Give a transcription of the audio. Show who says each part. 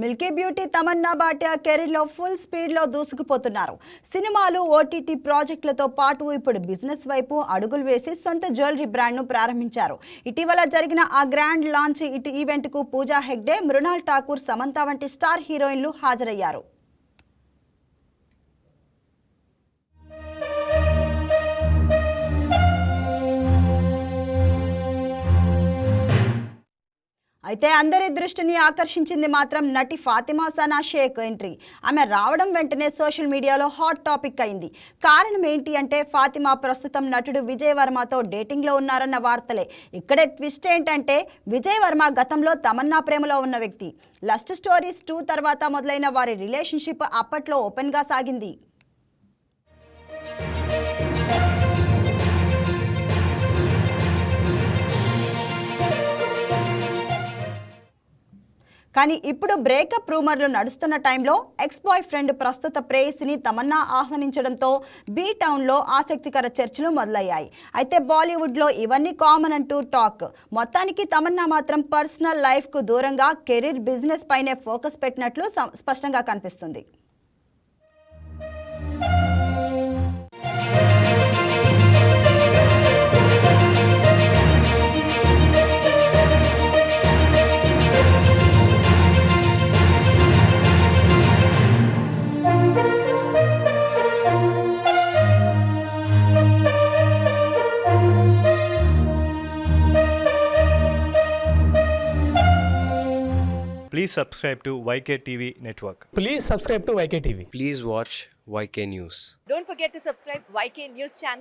Speaker 1: Milky beauty Tamannaah Bhatia కెరీర్లో full స్పీడ్లో దూసుకుపోతున్నారు. సినిమాలు, ఓటీటీ ప్రాజెక్టులతో పాటు ఇప్పుడు బిజినెస్ వైపు అడుగులు వేసి సొంత జ్యువెలరీ బ్రాండ్ను ప్రారంభించారు. ఇటీవల జరిగిన ఆ గ్రాండ్ లాంచ్ ఈవెంట్కు పూజా హెగ్డే, మృణాల్ ఠాకూర్, సమంత వంటి స్టార్ హీరోయిన్లు హాజరయ్యారు. అయితే అందరి దృష్టిని ఆకర్షించింది మాత్రం నటి ఫాతిమా సనా షేక్ ఎంట్రీ. ఆమె రావడం వెంటనే సోషల్ మీడియాలో హాట్ టాపిక్ అయింది. కారణం ఏంటి అంటే ఫాతిమా ప్రస్తుతం నటుడు విజయ్ వర్మతో డేటింగ్లో ఉన్నారన్న వార్తలే. ఇక్కడే ట్విస్ట్ ఏంటంటే విజయ్ వర్మ గతంలో తమన్నా ప్రేమలో ఉన్న వ్యక్తి. లస్ట్ స్టోరీస్ 2 తర్వాత మొదలైన వారి రిలేషన్షిప్ అప్పట్లో ఓపెన్గా సాగింది. కానీ ఇప్పుడు బ్రేకప్ రూమర్లు నడుస్తున్న టైంలో ఎక్స్ బాయ్ ఫ్రెండ్ ప్రస్తుత ప్రేయసిని తమన్నా ఆహ్వానించడంతో బీ టౌన్లో ఆసక్తికర చర్చలు మొదలయ్యాయి. అయితే బాలీవుడ్లో ఇవన్నీ కామన్ అంటూ టాక్. మొత్తానికి తమన్నా మాత్రం పర్సనల్ లైఫ్కు దూరంగా కెరీర్, బిజినెస్ పైనే ఫోకస్ పెట్టినట్లు స్పష్టంగా కనిపిస్తుంది.
Speaker 2: Please subscribe to YK TV Network.
Speaker 3: Please subscribe to YK TV.
Speaker 4: Please watch YK News.
Speaker 5: Don't forget to subscribe YK News channel.